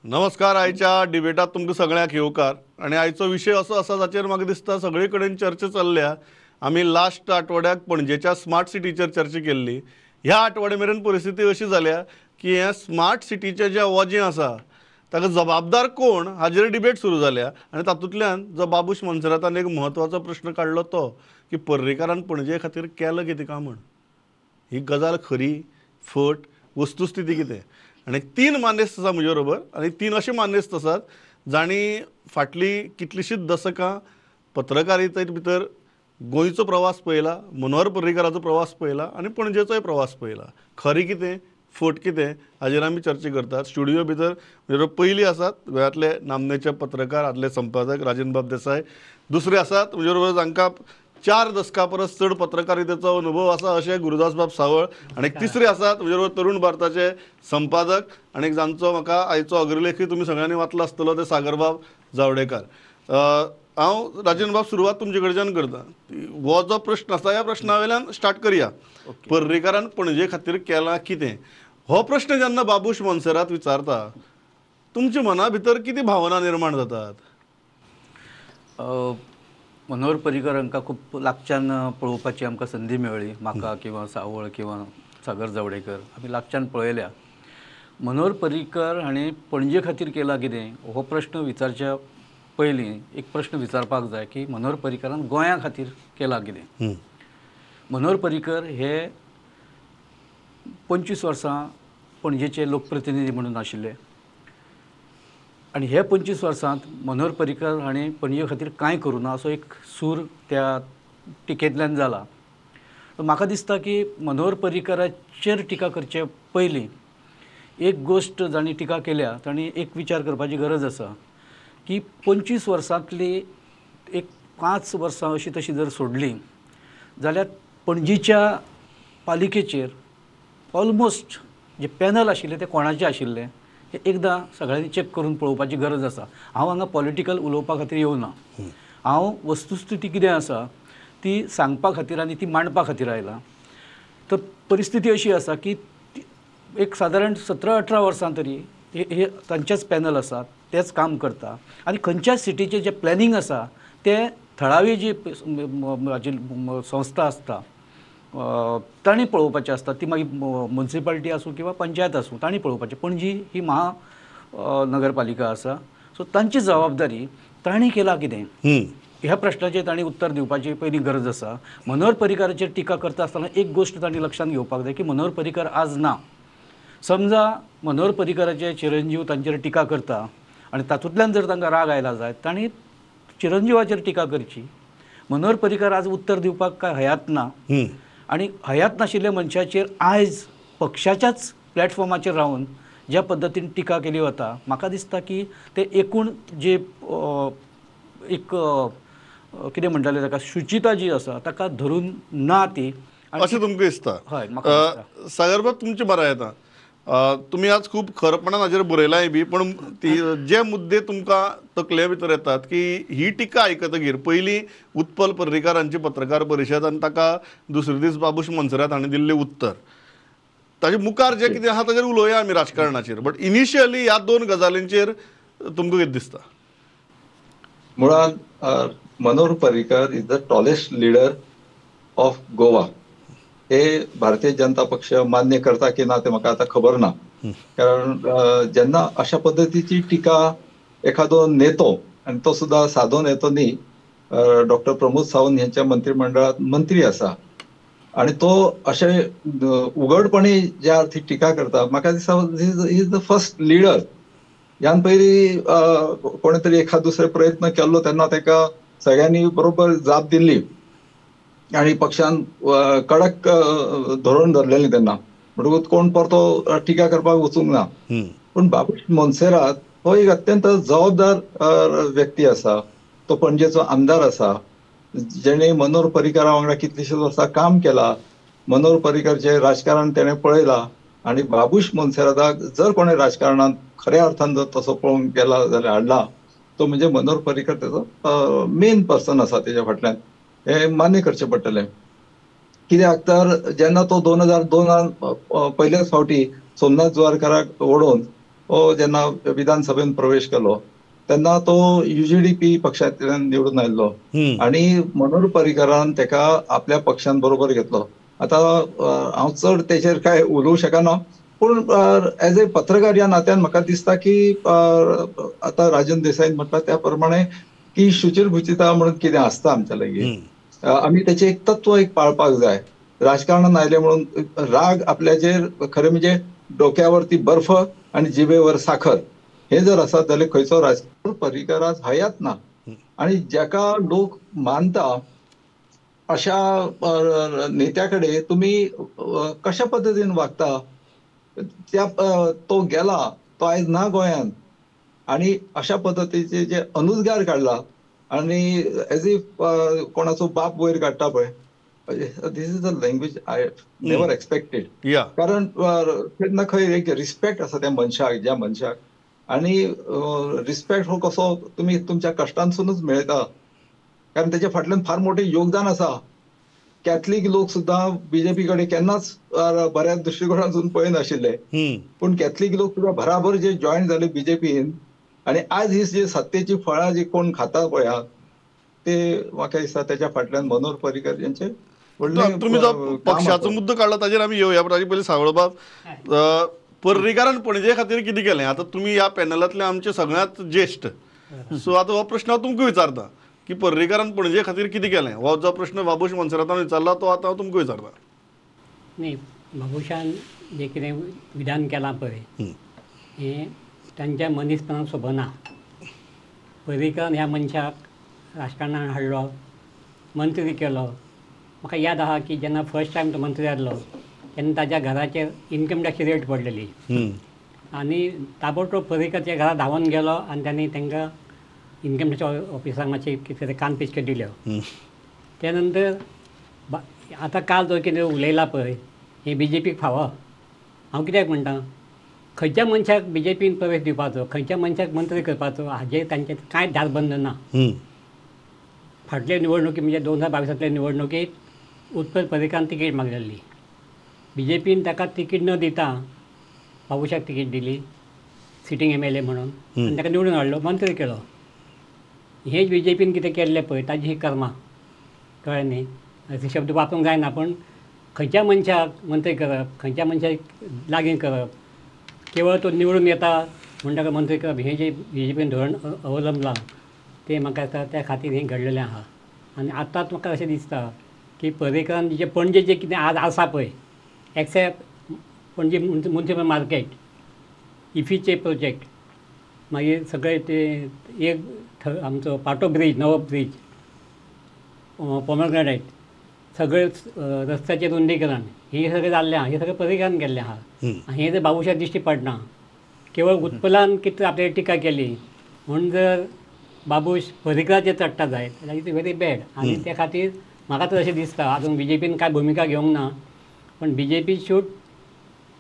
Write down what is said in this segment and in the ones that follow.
नमस्कार. आयच्या डिबेटात तुमकां सगळ्यांक येवकार. आणि आयचो विशय असो आसा जाचेर म्हाका दिसता सगळे कडेन चर्चा चल्ल्या. आमी लास्ट आठवड्याक पणजेच्या स्मार्ट सिटीचेर चर्चा केल्ली. ह्या आठवड्या मेरेन परिस्थिती अशी जाल्या की हे स्मार्ट सिटीचें जें वजें आसा ताका जबाबदार कोण हाजेर डिबेट सुरू जाल्या. आनी तातूंतल्यान जो बाबूश मोन्सेरातान एक म्हत्वाचो प्रश्न काडलो तो की पर्रीकारान पणजे खातीर केलां कितें काय म्हण. ही गजाल खरी, फट, वस्तुस्थिती कितें. आनी तीन मानेस्त आसा म्हजे बरोबर. आनी तीन अशे मानेस्त आसात जाणी फाटली कितलींशींच दशकां पत्रकारिते भितर गोंयचो प्रवास पळयला, मनोहर पर्रीकाराचो प्रवास पळयला आनी पणजेचोय प्रवास पळयला. खरें कितें, फट कितें हाजेर आमी चर्चा करतात. स्टुडियो भितर म्हजे पयलीं आसात गोंयांतले नामनेचे पत्रकार, आदले संपादक राजेंद्र बाब देसाय. दुसरे आसात म्हजे बरोबर जांकां 4 दशकां परस चड पत्रकारितेचो अनुभव आसा अशे गुरुदास बाब सावळ. आनी तिसरे आसात म्हजे बरोबर तरुण भारताचे संपादक आनी जांचो म्हाका आयचो अग्रलेखी तुमी सगळ्यांनी वाचलो आसतलो ते सागरबाब जावडेकर. हांव राजेंद्र बाब सुरवात तुमचे कडच्यान करता. हो जो प्रश्न आसा ह्या प्रश्ना वयल्यान स्टार्ट करया. पर्रीकारान पणजे खातीर केलां कितें. हो प्रश्न जेन्ना बाबूश मोन्सेरात विचारता तुमच्या मना भितर कितें भावना निर्माण जातात. मनोहर पर्रीकर हांकां खूब लागच्यान पळोवपाची आमकां संदी मेळ्ळी. म्हाका किंवा सावळ किंवा सागर जावडेकर आमी लागच्यान पळयल्या. मनोहर पर्रीकर हाणें पणजे खातीर केलां कितें हो प्रश्न विचारच्या पयलीं एक प्रश्न विचारपाक जाय की मनोहर पर्रीकरान गोंया खातीर केलां कितें. मनोहर पर्रीकर हे 25 वर्सां पणजेचे लोकप्रतिनिधी म्हणून आशिल्ले. आनी हे 25 वर्सांत मनोहर पर्रीकर हाणें पणजे खातीर कांय करूं ना असो एक सूर त्या टिकेंतल्यान जाला. म्हाका दिसता की मनोहर पर्रीकराचेर टिका करचे पयलीं एक गोश्ट जाणी टिका केल्या ताणी एक विचार करपाची गरज आसा की 25 वर्सांतली एक 5 वर्सां अशी तशी जर सोडली जाल्यार पणजीच्या पालिकेचेर ऑलमोस्ट जे पॅनल आशिल्ले ते कोणाचे आशिल्ले हे एकदां सगळ्यांनी चॅक करून पळोवपाची गरज आसा. हांव हांगा पॉलिटिकल उलोवपा खातीर येवना. हांव वस्तुस्थिती कितें आसा ती सांगपा खातीर आनी ती मांडपा खातीर आयलां. तर परिस्थिती अशी आसा की एक सादारण 17-18 वर्सां तरी हे तांचेच पॅनल आसा, तेच काम करता. आनी खंयच्याच सिटीचें जें प्लॅनिंग आसा तें थळावी जी संस्था आसता तांणी पळोवपाचें आसता. ती मागीर म्युनिसिपालिटी आसूं किंवा पंचायत आसूं तांणी पळोवपाचें. पणजी ही महानगरपालिका आसा. सो तांची जबाबदारी तांणी केलां कितें ह्या प्रश्नाचेर तांणी उत्तर दिवपाची पयली गरज आसा. मनोहर पर्रीकाराचेर टिका करता आसतना एक गोश्ट तांणी लक्षांत घेवपाक जाय की मनोहर पर्रीकर आज ना. समजा मनोहर पर्रीकराचे चिरंजीव तांचेर टिका करता आनी तातूंतल्यान जर तांकां राग आयला जायत तांणी चिरंजीवाचेर टिका करची. मनोहर पर्रीकर आज उत्तर दिवपाक काय हयात ना. आनी हयात नाशिल्ल्या मनशाचेर आयज पक्षाच्याच प्लॅटफॉर्माचेर रावन ज्या पद्दतीन टिका केली वता म्हाका दिसता की ते एकूण जे एक कितें म्हणटाले ताका शुचिता जी आसा ताका धरून ना ती अशें तुमकां दिसता. हय म्हाका दिसता. सागरबाब तुमचें बरें येता. तुमी आज खूब खरपणान हाजेर बरयलाय बी. पण जे मुद्दे तुमकां तकले भितर येतात की ही टिका आयकतकीर पयलीं उत्पल पर्रीकार हांची पत्रकार परिशद आनी ताका दुसरे दीस बाबूश मोन्सेरात हांणी दिल्लें उत्तर. ताचे मुखार जें कितें आहा ताचेर उलोवया आमी राजकारणाचेर. बट इनिशियली ह्या दोन गजालींचेर तुमकां कितें दिसता. मुळात Manohar Parrikar is the tallest leader of Goa. हे भारतीय जनता पक्ष मान्य करता की ना ते म्हाका आता खबर ना. कारण जेन्ना अशा पद्धतीची टिका एखादो नेतो आणि तो सुद्धा साधो नेतो न्ही, डॉक्टर प्रमोद सावंत यांच्या मंत्रिमंडळात मंत्री असा आणि तो असे उघडपणे ज्या अर्थी टीका करता म्हाका दिसता इज द फर्स्ट लीडर. ह्यान पयली कोणी तरी एखाद दुसरे प्रयत्न केल्लो तेन्ना ताका सगळ्यांनी बरोबर जाप दिल्ली आणि पक्षान कडक धोरण धरलेलें तेन्ना म्हणटकूच कोण परतो टिका करपाक वचूंक ना. पण बाबूश मोन्सेरात हो एक अत्यंत जबाबदार व्यक्ती आसा. तो पणजेचो आमदार आसा जेणे मनोहर पर्रीकरा वांगडा कितलींशींच वर्सां काम केलां. मनोहर पर्रीकरचें राजकारण तेणें पळयलां आनी बाबूश मोन्सेराताक जर कोणें राजकारणांत खऱ्या अर्थान जर तसो पळोवंक गेला जाल्यार हाडला तो म्हणजे मनोहर पर्रीकर तेजो मेन पर्सन आसा तेच्या फाटल्यान. हे मान्य करचें पडटलें. कित्याक तर जेन्ना तो 2002 पयलेच फावटी सोमनाथ जुवारकाराक ओडून हो जेन्ना विधानसभेन प्रवेश केलो तेन्ना तो UGDP पक्षांतल्यान निवडून आयिल्लो आणि मनोहर पर्रीकरान ताका आपल्या पक्षान बरोबर घेतलो. आतां हांव चड तेचेर काय उलोवंक शकना, पूण एज ए पत्रकार ह्या नात्यान म्हाका दिसता की आतां राजन देसाईन म्हटला त्या प्रमाणे की शुचिरभुचिता म्हणून कितें आसता आमच्या लागीं. आमी तेचें एक तत्व पाळपाक जाय. राजकारणान आयले म्हणून राग आपल्याचेर खरें म्हणजे डोक्यावरती बर्फ आणि जिबेवर साखर हे जर आसत जाल्यार खंयचो राजकीय पर्रीकर आज हयात ना आणि जाका लोक मानता अशा नेत्या कडेन तुमी कशा पद्दतीन वागता. तो गेला, तो आयज ना गोंयांत आणि अशा पद्दतीचे जे अनुद्गार काडला आणि एज इफ कोणाचो बाप वयर काडटा पळय, this is a language I never expected. या कारण खंय ना खंय एक रिस्पेक्ट आसा त्या मनशाक, ज्या मनशाक, आणि रिस्पेक्ट हो कसो तुमी तुमच्या कश्टांसूनच मेळयता. कारण त्याच्या फाटल्यान फार मोठे योगदान आसा. कॅथलीक लोक सुद्दां बीजेपी कडेन केन्नाच बऱ्या दृश्टिकोनातून पळयनाशिल्ले, पूण कॅथलीक लोक सुद्दां भराभर जे जॉयन जाले बीजेपीन आणि आज ही जी सत्तेची फळां जी कोण खाता पळयात ते म्हाका दिसता त्याच्या फाटल्यान मनोहर पर्रीकर यांचे तुम्ही जो पक्षाचो मुद्दो काढला ताजेर आमी येवया. ताजे पयलीं सावळबाब, पर्रीकारान पणजे खातीर कितें केलें? आतां तुमी ह्या पॅनलांतले आमचे सगळ्यांत ज्येश्ठ, सो आतां हो प्रश्न हांव तुमकां विचारता की पर्रीकारान पणजे खातीर कितें केलें? हो जो प्रश्न बाबूश मोन्सेरातान विचारला तो आतां हांव तुमकां विचारता. नाही, बाबुशान जे कितें विधान केलां पळय हें तांच्या मनीसपणाक शोभना. पर्रीकर ह्या मनशाक राजकारणान हाडलो, मंत्री केलो. म्हाका याद आसा की जेन्ना फर्स्ट टायम तो मंत्री जाल्लो तेन्ना ताच्या घराचेर इन्कम टॅक्सची रेट पडलेली आनी ताबडतोब पर्रीकरच्या घरा धांवून गेलो आनी तांणी तांकां इन्कम टॅक्स ऑफिसाक मातशे कितें कान पिचके दिल्यो. त्या नंतर आतां काल जो कितें उलयला पळय हें BJPक फावो. हांव कित्याक म्हणटा, खंयच्या मनशाक BJPन प्रवेश दिवपाचो, खंयच्या मनशाक मंत्री करपाचो हाजेर तांचें कांयच धारबंद ना. फाटले निवडणुकी म्हणजे 2022 निवडणुकीत उत्तर पर्रीकारान तिकीट मागलेली. BJPन ताका तिकीट न दिता बाबुशाक तिकीट दिली, सिटींग MLA म्हणून, आनी ताका निवडून हाडलो, मंत्री केलो. हेच BJPन कितें केल्लें पळय ताजी ही कर्मां, कळ्ळें न्ही. अशे शब्द वापरूंक जायना, पूण खंयच्या मनशाक मंत्री करप, खंयच्या मनशाक लागीं करप, केवळ तो निवडून येता म्हण ताका मंत्री करप हें जें BJPन धोरण अवलंबलां तें म्हाका दिसता त्या खातीर हें घडलेलें आसा. आनी आतांच म्हाका अशें दिसता की पर्रीकरान जें पणजे जें कितें आज आसा पळय, एक्सेप्ट पणजे म्युनिसिपल मार्केट, इफीचे प्रोजेक्ट, मागीर सगळे ते एक आमचो पाटो ब्रीज, नवो ब्रीज, पोमग्रेनेट, सगळे रस्त्याचें रुंदीकरण, हें सगळें जाल्लें आहा. हें सगळें पर्रीकरान केल्लें आहा. हें जर बाबुशाक दिश्टी पडना, केवळ उत्पलान कितें आपल्याची टिका केली म्हणून जर बाबूश पर्रीकराचेर चडटा जायत जाल्यार इट इज व्हेरी बॅड. आनी त्या खातीर म्हाका तर अशें दिसता आजून BJPन कांय भुमिका घेवंक ना, पण BJP should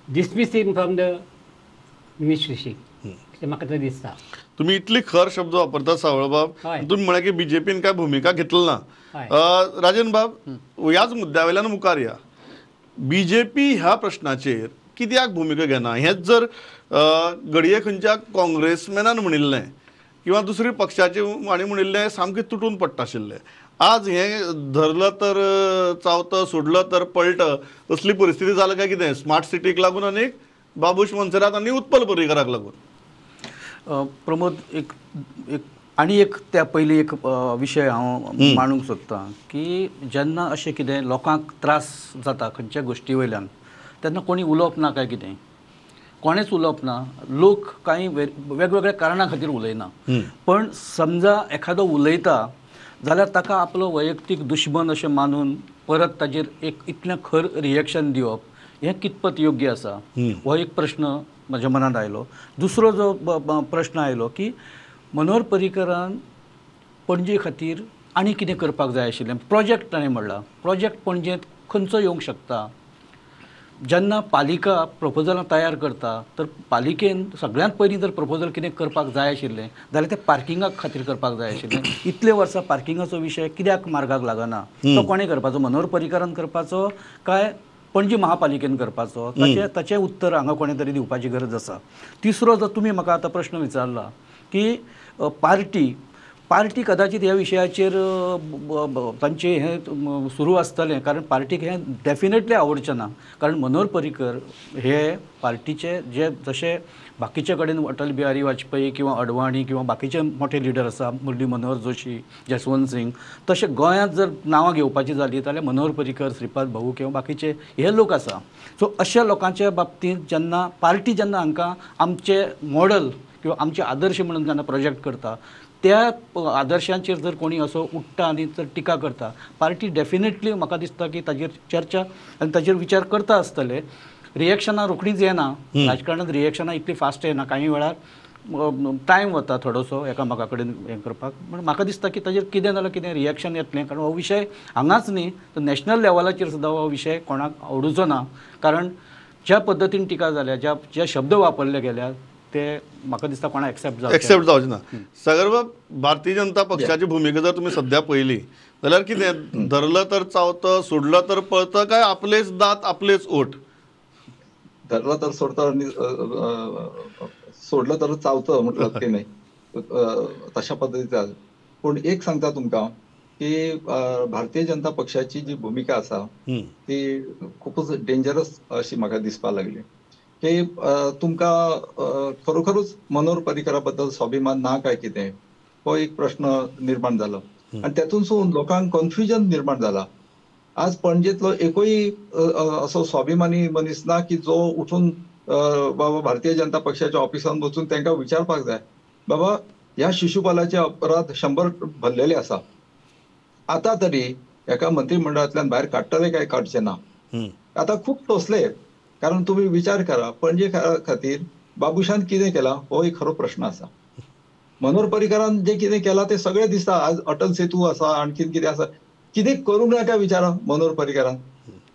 dismiss him from the ministership अशें म्हाका तर दिसता. तुम्ही इतली खर शब्द वापरता सावळबाब. तुम्ही म्हळ्या की BJPन काय भूमिका घेतली ना. राजन बाब, ह्याच मुद्द्या वयल्यान मुखार या. BJP ह्या प्रश्नाचेर कित्याक भूमिका घेना? हेच जर घडये खंयच्या काँग्रेसमॅनान म्हणिल्लें किंवा दुसऱ्या पक्षाचे हांणी म्हणिल्लें सामकें तुटून पडटा आशिल्लें. आज हें धरलं तर चावतं, सोडलं तर पळटं, असली परिस्थिती जाल्या काय कितें? स्मार्ट सिटीक लागून आनी बाबूश मोन्सेरात आनी उत्पल पर्रीकराक लागून. प्रमोद, आनी एक त्या पयलीं एक विशय हांव मांडूंक सोदतां की जेन्ना अशें कितें लोकांक त्रास जाता खंयच्या गोश्टी वयल्यान तेन्ना कोणी उलोवप ना काय कितें, कोणेच उलोवप ना. लोक कांय वेगवेगळ्या कारणां खातीर उलयना. पण समजा एखादो उलयता जाल्यार ताका आपलो वैयक्तीक दुश्मन अशें मानून परत ताजेर एक इतलें खर रिएक्शन दिवप हें कितपत योग्य आसा, हो एक प्रश्न म्हज्या मनांत आयलो. दुसरो जो प्रश्न आयलो की मनोहर पर्रीकरान पणजे खातीर आनी कितें करपाक जाय आशिल्लें. प्रोजेक्ट ताणें म्हणला, प्रोजेक्ट पणजेंत खंयचो येवंक शकता. जेन्ना पालिका प्रपोजलां तयार करता तर पालिकेन सगळ्यांत पयलीं जर प्रपोजल कितें करपाक जाय आशिल्लें जाल्यार तें पार्किंगा खातीर करपाक जाय आशिल्लें. इतले वर्सां पार्किंगाचो विशय कित्याक मार्गाक लागना? तो कोणें करपाचो? मनोहर पर्रीकरान करपाचो काय पणजी महापालिकेन करपाचो ताचें उत्तर हांगा कोणें तरी दिवपाची गरज आसा. तिसरो जर तुमी म्हाका आतां प्रश्न विचारला की पार्टी कदाचित ह्या विशयाचेर तांचें हें सुरू आसतलें, कारण पार्टीक हें डेफिनेटली आवडचें ना. कारण मनोहर पर्रीकर हे पार्टीचे जे जशे बाकीचे कडेन अटल बिहारी वाजपेयी किंवा अडवाणी किंवा बाकीचे मोठे लिडर आसा, मुरली मनोहर जोशी, जसवंत सिंग, तशें गोंयांत जर नांवां घेवपाची जाली जाल्यार मनोहर पर्रीकर, श्रीपाद भाऊ किंवा बाकीचे हे लोक आसा. सो अशा लोकांच्या बाबतींत जेन्ना पार्टी जेन्ना हांकां आमचे मॉडल किंवा आमचे आदर्श म्हणून जेन्ना प्रोजेक्ट करता, त्या आदर्शांचेर जर कोणी असो उठटा आनी जर टिका करता, पार्टी डेफिनेटली म्हाका दिसता की ताजेर चर्चा आनी ताजेर विचार करता आसतले. रिएक्शनां रोखडीच येना, राजकारणांत रिएक्शनां इतली फास्ट येना, काही वेळार टायम वता थोडोसो एकामेका कडेन हें करपाक. पूण म्हाका दिसता की ताजेर कितें नाल्यार कितें रिएक्शन येतलें, कारण हो विशय हांगाच न्ही तर नॅशनल लेवलाचेर सुद्दां हो विशय कोणाक आवडूचो ना. कारण ज्या पद्दतीन टिका जाल्या, जे शब्द वापरले गेल्या ते म्हाका दिसता कोणाक एक्सेप्ट जावचे ना. सागरबाब, भारतीय जनता पक्षाची भूमिका जर तुम्ही सध्या पळयली जाल्यार कितें, धरलं तर चावतं, सोडलं तर पळतं, काय आपलेच दात आपलेच ओठ? धरलं तर सोडतं आणि सोडलं तर चावतं म्हटलं की नाही, तशा पद्धतीचं. पण एक सांगता तुमकां की भारतीय जनता पक्षाची जी भूमिका आसा ती खूपच डेंजरस अशी म्हाका दिसपाक लागली. की तुमकां खरोखरूच मनोहर पर्रीकरा बद्दल स्वाभिमान ना काय कितें, हो एक प्रश्न निर्माण जालो आणि तेतूनसून लोकांक कन्फ्युजन निर्माण जाला. आज पणजेतलो एकूय असो स्वाभिमानी मनीस ना की जो उठून बाबा भारतीय जनता पक्षाच्या ऑफिसान वचून तांकां विचारपाक जाय, बाबा ह्या शिशुपालाचे अपराध 100 भरलेले आसा, आतां तरी एका मंत्रिमंडळांतल्यान भायर काडटले काय काडचे ना. आतां खूब टोचले. कारण तुम्ही विचार करा, पणजे खातीर बाबुशान कितें केलां हो एक खरो प्रश्न आसा. मनोहर पर्रीकरान जे कितें केलां ते सगळें दिसता. आज अटल सेतू आसा, आणखीन कितें आसा, कितें करूंक नाका विचारा मनोहर पर्रीकरान.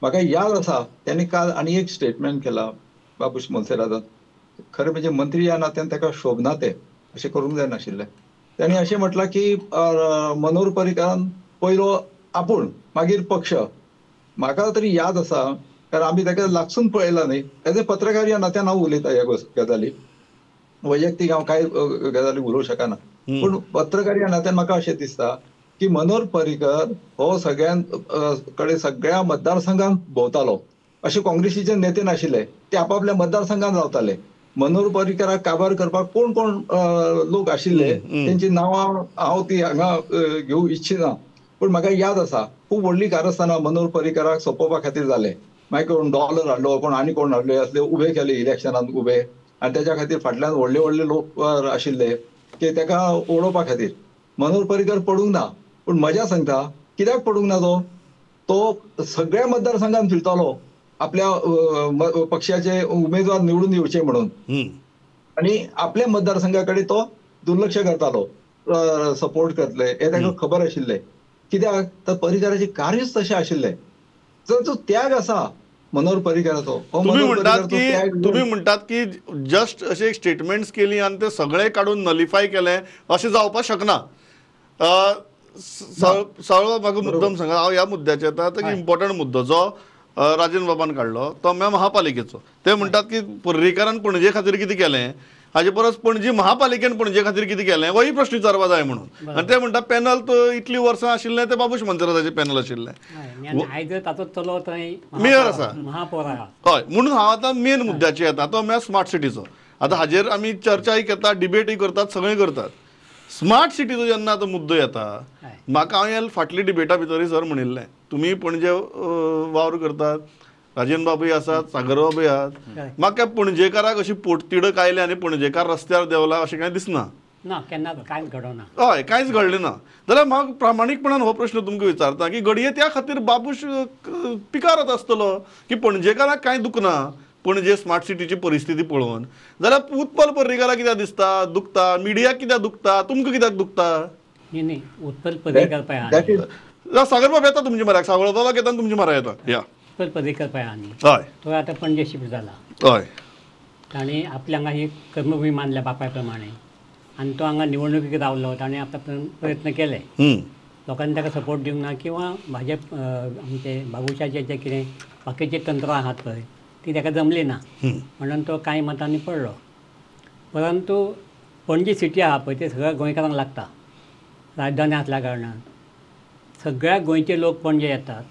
म्हाका याद आसा त्यांनी काल आनी एक स्टेटमेंट केला बाबूश मोन्सेरातान. खरें म्हणजे मंत्री ह्या नात्यान ताका शोभना ते अशें करूंक जाय नाशिल्लें. त्यांनी अशें म्हटलां की मनोहर पर्रीकरान पयलो आपूण मागीर पक्ष. म्हाका तरी याद आसा, कारण आम्ही ताका लागसून पळयला न्ही, एज ए पत्रकार ह्या नात्यान हांव उलयता ह्या गजाली. वैयक्तीक हांव कांय गजाली उलोवंक शकना, पूण पत्रकार ह्या नात्यान म्हाका अशें दिसता की मनोहर पर्रीकर हो सगळ्या मतदारसंघांत भोंवतालो. अशे काँग्रेसीचे नेते नाशिल्ले, ते आपापल्या मतदारसंघांत रावताले. मनोहर पर्रीकराक काबार करपाक कोण कोण लोक आशिल्ले तेंची नांवां हांव ती हांगा घेवंक इच्छिना. पूण म्हाका याद आसा खूब व्हडली कारस्थानां मनोहर पर्रीकराक सोंपोवपा खातीर जाले. मागीर कोण डॉलर हाडलो, कोण आनी कोण हाडले, असले उबे केले इलेक्शनांत उबे, आनी त्याच्या खातीर फाटल्यान व्हडले व्हडले लोक आशिल्ले की ताका ओडोवपा खातीर. मनोहर पर्रीकर पडूंक ना. पूण मजा सांगता कित्याक पडूंक ना तो सगळ्या मतदारसंघांत फिरतालो आपल्या पक्षाचे उमेदवार निवडून येवचे म्हणून, आनी आपल्या मतदारसंघा कडेन तो दुर्लक्ष करतालो. सपोर्ट करतले हे ताका खबर आशिल्ले. कित्याक तर पर्रीकराचे कार्यच तशें आशिल्लें. जो त्याग आसा मनोहर पर्रीकराचो, तुम्ही म्हणटात की जस्ट असे स्टेटमेंट्स केली आणि ते सगळे काढून नलिफाय केले अशें जावपाक शकना. म्हाका मुद्दम सांगा, हांव ह्या मुद्द्याचेर येता. एक इम्पॉर्टंट मुद्दो जो राजन बाबान काडलो तो महापालिकेचो. ते म्हणटात की पर्रीकरान पणजे खातीर कितें केलें, हाजे परस पणजी महापालिकेन पणजे खातीर कितें केलें होय प्रश्न विचारपा जाय म्हणून. आनी ते म्हणटा पॅनल तो इतली वर्सां आशिल्लें ते बाबूश मोन्सेराताचें पॅनल आशिल्लें. मेयर आसा, हय. म्हणून हांव आतां मेन मुद्द्याचेर येता, तो म्हळ्यार स्मार्ट सिटीचो. आतां हाजेर आमी चर्चाय करतात, डिबेटूय करतात, सगळें करतात. स्मार्ट सिटीचो जेन्ना आतां मुद्दो येता, म्हाका हांवें फाटली डिबेटा भितरय सर म्हणिल्लें, तुमी पणजे वावर करतात, राजन बाबूय आसात, सागर बाबूय आहात, म्हाका पणजेकाराक अशी पोटतिडक आयल्या आनी पणजेकार रस्त्यार देंवला अशें कांय दिसना. हय, कांयच घडलें ना. जाल्यार म्हाका प्रामाणीकपणान हो प्रश्न तुमकां विचारता की घडये त्या खातीर बाबूश पिकारत आसतलो की पणजेकाराक कांय दुखना पणजे स्मार्ट सिटीची परिस्थिती पळोवन. जाल्यार उत्पल पर्रीकाराक कित्याक दिसता दुखता, मिडियाक कित्याक दुखता, तुमकां कित्याक दुखता? उत्पल पर्रीकर पळय, सागर बाब येता तुमचे म्हऱ्याक, सागर बाबाक येता तुमचे म्हऱ्याक येता. या उत्पल पर्रीकर पळय आनी हय, तो आतां पणजे शिफ्ट जाला. हय, ताणें आपल्या हांगा ही कर्मभूमी मानल्या बापाय प्रमाणे, आनी तो हांगा निवडणुकीक रावलो. ताणें आपलो प्रयत्न केले. लोकांनी ताका सपोर्ट दिवंक ना किंवा भाजप आमचे बाबुशाचे जे कितें बाकीचे तंत्र आहात पळय ती ताका जमली ना म्हणून तो कांय मतांनी पडलो. परंतु पणजी सिटी आहा पळय ते सगळ्या गोंयकारांक लागता. राजधानी आसल्या कारणान सगळ्या गोंयचे लोक पणजे येतात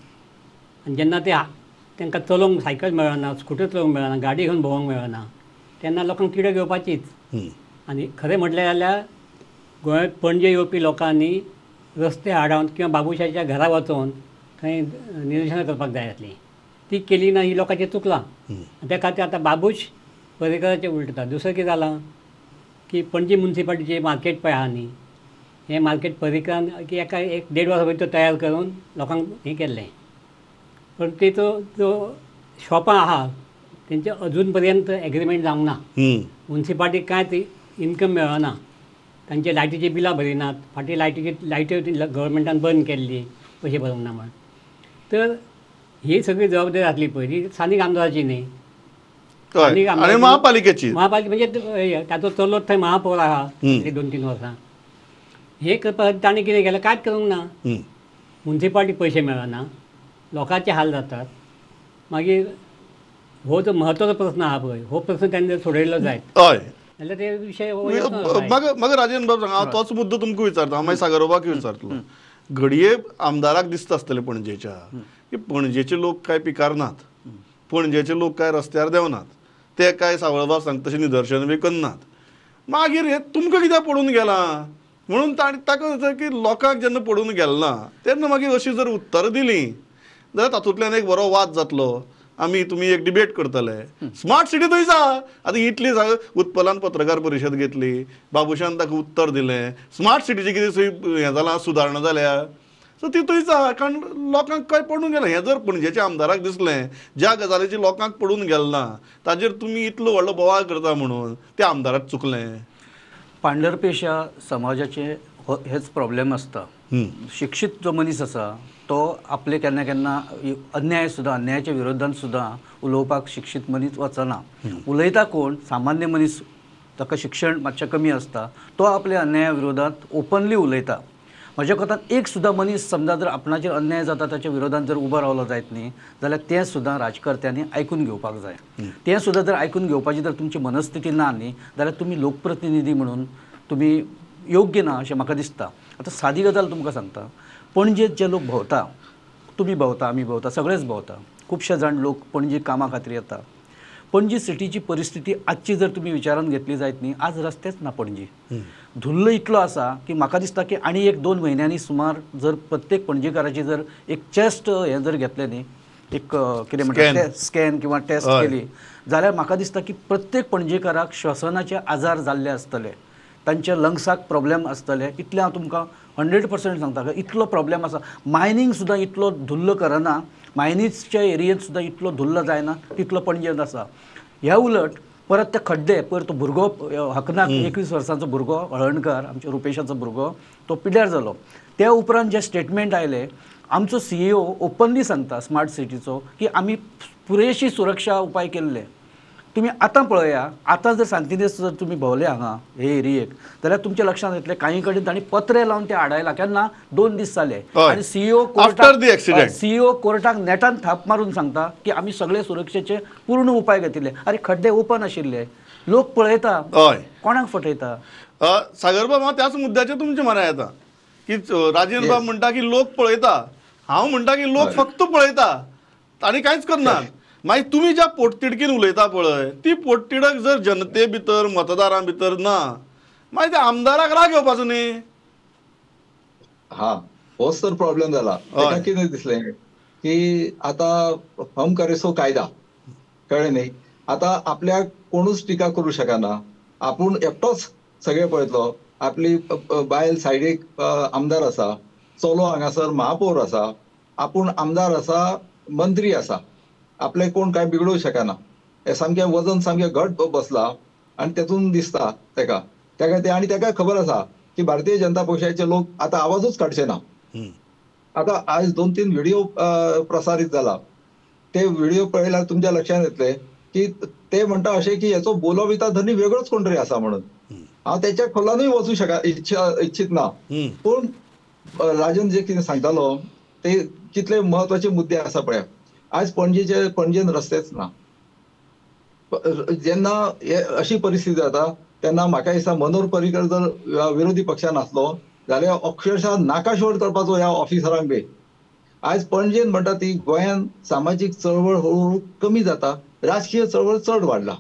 आनी जेन्ना तांकां चलोवंक सायकल मेळना, स्कुटर चलोवंक मेळना, गाडी घेवन भोंवंक मेळना तेन्ना लोकांक तिडक येवपाचीच. आनी खरें म्हटलें जाल्यार गोंयांत पणजे येवपी लोकांनी रस्ते आडावन किंवा बाबुशाच्या घरा वचून थंय निदर्शनां करपाक जाय आसलीं. ती केली ना ही लोकांचें चुकलां. त्या खातीर आतां बाबूश पर्रेकराचें उलटता. दुसरें कितें जालां की पणजी म्युनिसिपालिटीचें मार्केट पळय आहा न्ही हें मार्केट पर्रेकरान एका 1-1.5 वर्सां भितर तयार करून लोकांक हें केल्लें. पण तेचो जो शॉपां आहा तेंचे अजून पर्यंत एग्रीमेंट जावंक ना. म्युनिसिपालिटीक कांयच इन्कम मेळना. तांचे लायटीची बिलां भरिनात. फाटीं लायट्यो गव्हर्मेंटान बंद केल्ली पयशे भरूंक ना म्हण. तर ही सगळी जबाबदारी आसली पळय ती स्थानीक आमदाराची न्ही. आणि महापालिकेची म्हणजे ताचो चलो थंय महापौर आहा 2-3 वर्सां. हे करपाक ताणें कितें केलें कांयच करूंक ना. म्युनिसिपालिटीक पयशे मेळना, लोकांचे हाल जातात. मागीर हो जो म्हत्वाचो प्रस्न आहा पळय हो प्रस्न ताणें जर सोडयल्लो जायत हय जाल्यार ते विशय म्हाका राजेंद्र बाब सांगा हांव तोच मुद्दो तुमकां विचारता. हांव मागीर सागरबाबाक विचारतलो. घडये आमदाराक दिसता आसतलें पणजेच्या की पणजेचे लोक काय पिकारनात, पणजेचे लोक काय रस्त्यार देंवनात, ते काय सावळबाब सांगता तशें निदर्शन बी करनात. मागीर हे तुमकां कित्याक पडून गेलां म्हणून ताका दिसता की लोकांक जेन्ना पडून गेलें ना तेन्ना मागीर अशीं जर उत्तरां दिलीं जाल्यार तातूंतल्यान एक बरो वाद जातलो. तुमी एक डिबेट करतले. स्मार्ट सिटी थंयच आहा. आतां इतली उत्पलान पत्रकार परिशद घेतली, बाबुशान ताका उत्तर दिलें. स्मार्ट सिटीची कितें हें जालां सुदारणा जाल्या सो ती थंयच आहा. कारण लोकांक काय पडून गेलां. हें जर पणजेच्या आमदाराक दिसलें ज्या गजालीची लोकांक पडून गेलें ना ताजेर तुमी इतलो व्हडलो बोवाळ करता म्हणून तें आमदाराक चुकलें. पांढरपेशा समाजाचे हेच प्रॉब्लेम आसता. शिक्षीत जो मनीस आसा तो आपले केन्ना केन्ना अन्यायाच्या विरोधांत सुद्दां उलोवपाक शिक्षीत मनीस वचना. उलयता कोण सामान्य मनीस ताका शिक्षण मातशें कमी आसता तो आपल्या अन्याया विरोधांत ओपनली उलयता. म्हज्या कोतान एक सुद्दां मनीस समजा जर आपणाचेर अन्याय जाता ताच्या विरोधांत जर उबो रावलो जायत न्ही जाल्यार तें सुद्दां राजकर्त्यांनी आयकून घेवपाक जाय. तें सुद्दां जर आयकून घेवपाची जर तुमची मनस्थिती ना न्ही जाल्यार तुमी लोकप्रतिनिधी म्हणून तुमी योग्य ना अशें म्हाका दिसता. आतां सादी गजाल तुमकां सांगता. पणजेत जे लोक भोंवता, तुमी भोंवता, आमी भोंवता, सगळेच भोंवता. खुबशे जाण लोक पणजे कामा खातीर येता. पणजी सिटीची परिस्थिती आजची जर तुमी विचारान घेतली जायत न्ही आज रस्तेच ना पणजी. धुल्ल इतलो आसा की म्हाका दिसता की आनी 1-2 म्हयन्यांनी सुमार जर प्रत्येक पणजेकाराची जर एक चेस्ट हें जर घेतलें न्ही एक कितें म्हणटा स्कॅन किंवा टेस्ट केली जाल्यार म्हाका दिसता की प्रत्येक पणजेकाराक श्वसनाचे आजार जाल्ले आसतले, तांच्या लंग्साक प्रॉब्लेम आसतले. इतलें हांव तुमकां 100% सांगता. इतलो प्रॉब्लेम आसा. मायनींग सुद्दां इतलो धुल्ल करना. मायनीजच्या एरियेंत सुद्दां इतलो धुल्ल जायना तितलो पणजेंत आसा. ह्या उलट परत ते खड्डे पयर तो भुरगो हकनाक 21 वर्सांचो भुरगो हळर्णकार आमच्या रुपेशाचो भुरगो तो पिड्ड्यार जालो. त्या उपरांत जे स्टेटमेंट आयले आमचो CEO ओपनली सांगता स्मार्ट सिटीचो की आमी पुरेशी सुरक्षा उपाय केल्ले. तुमी आतां पळया आतां जर सांतिनेज जर तुमी भोंवले हांगा हे एरियेक जाल्यार तुमच्या लक्षांत येतलें काही कडेन तांणी पत्रे लावन ते आडायला. केन्ना 2 दीस जाले आनी CEO कोर्टाक नेटान थाप मारून सांगता की आमी सगळे सुरक्षेचे पूर्ण उपाय घेतिल्ले. अरे खड्डे ओपन आशिल्ले, लोक पळयता, कोणाक फटयता. सागरबाब हांव त्याच मुद्द्याचेर तुमचे म्हऱ्या येता की राजेंद्र बाब म्हणटा की लोक पळयता, हांव म्हणटा की लोक फक्त पळयता आनी कांयच करनात. मागीर तुमी ज्या पोटतिडकीन उलयता पळय ती पोटतिडक जर जनते भितर मतदारां भितर ना मागीर त्या आमदाराक राग येवपाचो न्ही. होच तर प्रॉब्लेम जाला. ताका कितें दिसलें की आतां हम करे सो कायदा कळ्ळें न्ही. आतां आपल्याक कोणूच टिका करूं शकना. आपूण एकटोच सगळें पळयतलो. आपली बायल सायडीक आमदार आसा, चलो हांगासर महापौर आसा, आपूण आमदार आसा, मंत्री आसा. आपले कोण काय बिगडूंक शकना. हे सामकें वजन सामकें घट बसला आनी तेतून दिसता तेका ते आनी तेका खबर आसा की भारतीय जनता पक्षाचे लोक आतां आवाजूच काडचे ना. आतां आज 2-3 व्हिडिओ प्रसारीत जाला. ते व्हिडिओ पळयल्यार तुमच्या लक्षांत येतले की ते म्हणटा अशें की हेचो बोलोविता धनी वेगळोच कोण तरी आसा म्हणून. हांव तेच्या खोलानूय वचूं इच्छीत ना. पूण राजन जे कितें सांगतालो ते कितले महत्वाचे मुद्दे आसा पळय. आज पणजेन रस्तेच ना. जेन्ना अशी परिस्थिती जाता तेन्ना म्हाका दिसता मनोहर पर्रीकर जर विरोधी पक्षान आसलो जाल्यार अक्षरशः नाकाशोड करपाचो ह्या ऑफिसरांक बी. आज पणजेन म्हणटा ती गोंयान सामाजीक चळवळ हळूहळू कमी जाता, राजकीय चळवळ चड वाडला.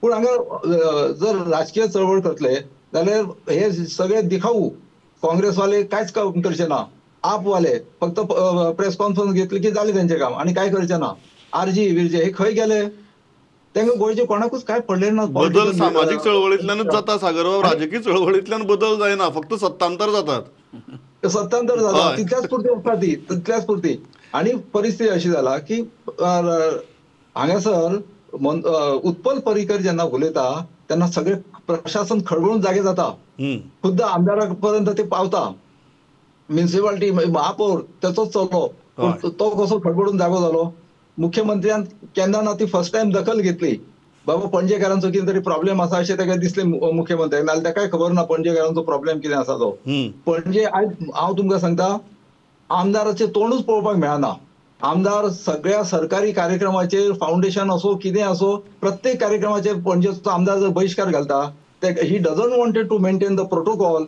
पूण हांगा जर राजकीय चळवळ करतले जाल्यार हे सगळे दिखाऊ काँग्रेसवाले कांयच काम करचे ना. आपवाले फक्त प्रेस कॉन्फरन्स घेतली की जालें तेंचें काम आनी काय करचे ना. आरजी विरजे हे खंय गेले? तांकां गोंयचे कोणाकूच काय पडलें ना. बदल सामाजिक चळवळींतल्यानच जाता सागरबाब, राजकीय चळवळींतल्यान बदल जायना, फक्त सत्तांतर जातात. सत्तांतर जाता तितल्याच पुरती वचता ती, तितल्याच पुरती. आणि परिस्थिती अशी जाला की हांगासर उत्पल पर्रीकर जेन्ना उलयता तेन्ना सगळे प्रशासन खळबळून जागे जाता. खुद्द आमदारा पर्यंत ते पावता. म्युनिसिपालिटी महापौर त्याचोच चलो तो कसो खडबडून जागो जालो. मुख्यमंत्र्यान केन्ना ना ती फर्स्ट टाइम दखल घेतली. बाबा पणजेकारांचो कितें तरी प्रॉब्लेम आसा अशें ताका दिसलें मुख्यमंत्र्याक, नाल्यार ताकाय खबर ना पणजेकारांचो प्रॉब्लेम कितें आसा तो. पणजे आज हांव तुमकां सांगता आमदाराचें तोंडूच पळोवपाक मेळना. आमदार सगळ्या सरकारी कार्यक्रमाचेर फाउंडेशन असो कितें असो प्रत्येक कार्यक्रमाचेर पणजेचो आमदार जर बहिष्कार घालता, he doesn't wanted to maintain the protocol.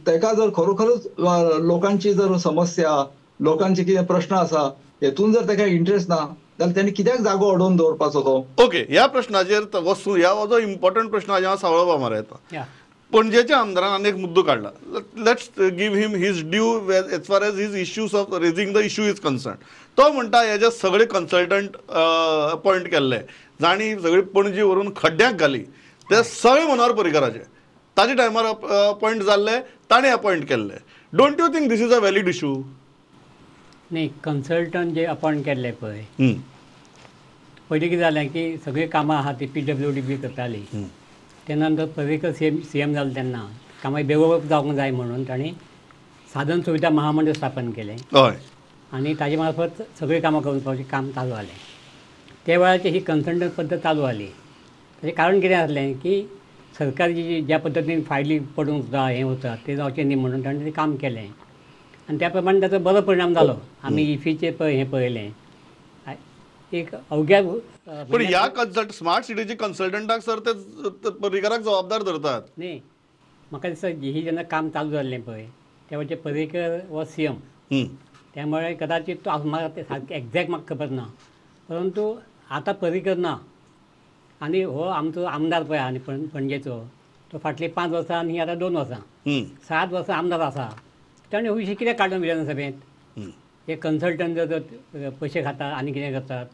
ताका जर खरोखरच लोकांची जर समस्या, लोकांचे कितें प्रश्न आसा हेतून जर ताका इंटरेस्ट ना जाल्यार ताणें कित्याक जागो अडोवन दवरपाचो तो. ओके, ह्या प्रश्नाचेर ह्या हो जो इम्पॉर्टंट प्रश्न हांव सावळपा मरे येता. पणजेच्या आमदारान आनी एक मुद्दो काडला. Let's give him his due as far as his issues of raising the issue is concern. तो म्हणटा हे जे सगळे कन्सल्टंट अपॉइंट केल्ले जाणी सगळी पणजी व्हरून खड्ड्याक घाली ते सगळे मनोहर पर्रीकराचे. ताजे टायमार अपॉइंट जाल्ले, ताणें अपॉइंट केल्ले. Don't you think this is a valid issue? नाही, कन्सल्टंट जे अपॉइंट केल्ले पळय पयलीं कितें जालें की सगळीं कामां आहा ती PWD बी करताली. तेन्ना नंतर पर्रीकर CM जालो तेन्ना कामां बेगोबेग जावंक जाय म्हणून ताणें साधन सुविधा महामंडळ स्थापन केलें. हय. आणि ताजे मार्फत सगळीं कामां करून पावची काम चालू जालें. त्या वेळाचेर ही कन्सल्टंट पद्दत चालू जाली. ताचें कारण कितें आसलें की सरकारी ज्या पद्दतीन फायली पडूंक सुद्दां हें वता तें जावचें न्ही म्हणून ताणें तें काम केलें. आनी त्या प्रमाणे ताचो बरो परिणाम जालो. आमी इफीचें हें पळयलें. एक अवघ्या पण ह्या स्मार्ट सिटीचे कन्सल्टंटाक सर ते पर्रीकराक जबाबदार धरतात. न्ही, म्हाका दिसता ही जेन्ना काम चालू जाल्लें पळय त्या वेळाचेर पर्रीकर हो CM. त्यामुळे कदाचित तो म्हाका ते सारकें एक्झॅक्ट म्हाका खबर ना. परंतु आतां पर्रीकर ना आनी हो आमचो आमदार पळय आनी पणजेचो तो फाटलीं 5 वर्सां आनी आतां 2 वर्सां 7 वर्सां आमदार आसा. ताणें हो विशय कित्याक काडलो विधानसभेंत? हे कन्सल्टंट जर पयशे खातात आनी कितें करतात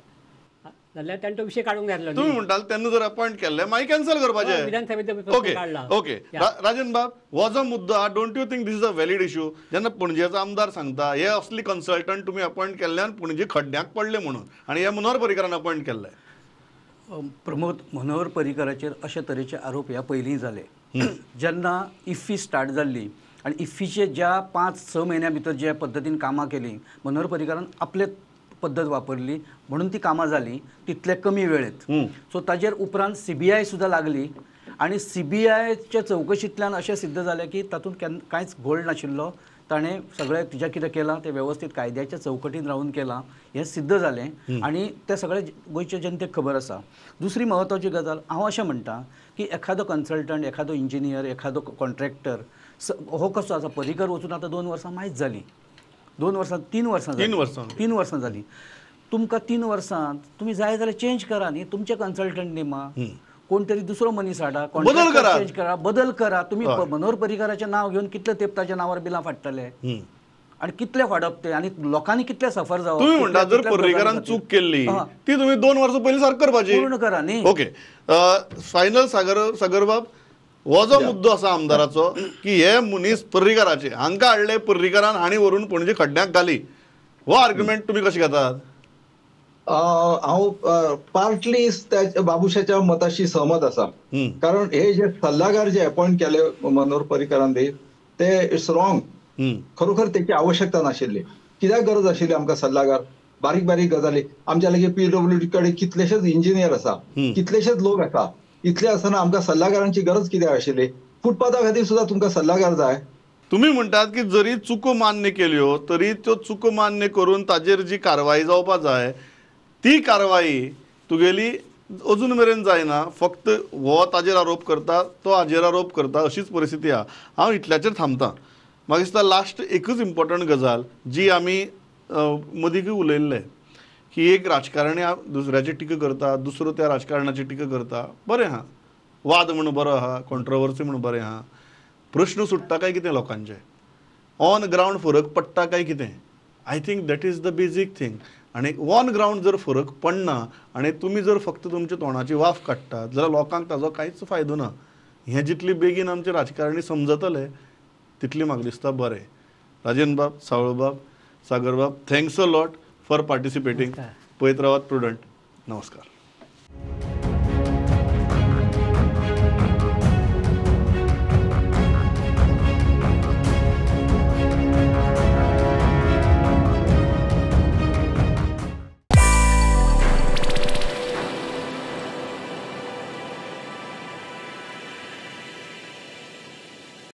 जाल्यार ताणें तो विशय काडूंक जाय आसलो. तुम्ही म्हणटाल त्यांना जर अपॉइंट केल्ले मागीर कॅन्सल करपाचे. विधानसभेचो ओके ओके राजन बाब, हो जो मुद्दो हा don't you think this is a valid issue? जेन्ना पणजेचो आमदार सांगता हे असली कन्सल्टंट तुमी अपॉइंट केल्ल्यान पणजे खड्ड्याक पडले म्हणून आनी हे मनोहर पर्रीकरान अपॉइंट केल्ले. प्रमोद, मनोहर पर्रीकराचेर अशे तरेचे आरोप ह्या पयलीं जाले. जेन्ना इफ्फी स्टार्ट जाल्ली आनी इफ्फीचे ज्या 5-6 म्हयन्या भितर जे पद्दतीन कामां केली मनोहर पर्रीकरान आपले पद्दत वापरली म्हणून ती कामां जाली तितले कमी वेळेत. सो ताजेर उपरांत CBI सुद्दां लागली आनी CBIच्या चवकशींतल्यान अशें सिद्ध जालें की तातूंत कांयच घोळ नाशिल्लो. ताणें सगळें जें कितें केलां तें वेवस्थीत कायद्याच्या चौकटीन रावन केलां हें सिद्ध जालें आनी तें सगळें गोंयचे जनतेक खबर आसा. दुसरी म्हत्वाची गजाल हांव अशें म्हणटां की एखादो कन्सल्टंट, एखादो इंजिनियर, एखादो कॉन्ट्रॅक्टर हो कसो आसा. पर्रीकर वचून आतां 2 वर्सां मायज जालीं. 2 वर्सां 3 वर्सां जालीं. तुमकां 3 वर्सांत तुमी जाय जाल्यार चेंज करा न्ही. तुमचे कन्सल्टंट नेमा, कोण तरी दुसरो मनीस हाडा, कॉन्ट्रॅक्टर चेंज करा, बदल करा. तुम्ही मनोहर पर्रीकराचें नांव घेवन कितले तेंप ताच्या नांवार बिलां फाडटले आनी कितले फाडप ते आनी लोकांनी कितले सफर जावप. तुम्ही म्हणटा जर पर्रीकरान चूक केल्ली ती तुम्ही 2 वर्सां पयलीं सारक करपाची. पूर्ण करा न्ही. ओके, फायनल सागरबाब, हो जो मुद्दो आसा आमदाराचो की हे मनीस पर्रीकराचे हांकां हाडले पर्रीकरान हांणी व्हरून पणजे खड्ड्याक घाली, हो आर्ग्युमेंट तुमी कशें घेतात? हांव पार्टली बाबुशाच्या मताशी सहमत आसा. कारण हे जे सल्लागार जे अपॉइंट केले मनोहर पर्रीकरान ते इट्स रॉंग. खरोखर त्याची आवश्यकता नाशिल्ली. कित्याक गरज आशिल्ली आमकां सल्लागार? बारीक बारीक गजाली आमच्या लागीं PWD कडेन कितलेशेच इंजिनियर आसा, कितलेशेच लोक आसा. इतले आसतना आमकां सल्लागारांची गरज कित्याक आशिल्ली? फुटपाथा खातीर सुद्दां तुमकां सल्लागार जाय. तुम्ही म्हणटात की जरी चुको मान्य केल्यो तरी त्यो चुको मान्य करून ताजेर जी कारवाई जावपा जाय ती कारवाई तुगेली अजून मेरेन जायना. फक्त हो ताजेर आरोप करता तो हाजेर आरोप करता अशीच परिस्थिती आहा. हांव इतल्याचेर थांबतां. म्हाका दिसता लास्ट एकूच इम्पॉर्टंट गजाल जी आमी मदींच उलयल्ले की एक राजकारणी दुसऱ्याची टिका करता, दुसरो त्या राजकारणाची टिका करता. बरें आहा, वाद म्हणून बरो आहा, कॉन्ट्रोवर्सी म्हणून बरें आहा. प्रश्न सुट्टा काय कितें लोकांचे, ऑन ग्रावंड फरक पडटा काय कितें? I think that is the basic thing. आणि ऑन ग्रावंड जर फरक पडना आणि तुमी जर फक्त तुमच्या तोंडाची वाफ काडटात जाल्यार लोकांक ताजो कांयच फायदो ना. हें जितली बेगीन आमचे राजकारणी समजतले तितली म्हाका दिसता बरें. राजेंद्र बाब, सावळ बाब, सागर बाब, थँक्स अ लॉट फॉर पार्टिसिपेटींग. पळयत रावात प्रुडंट. नमस्कार.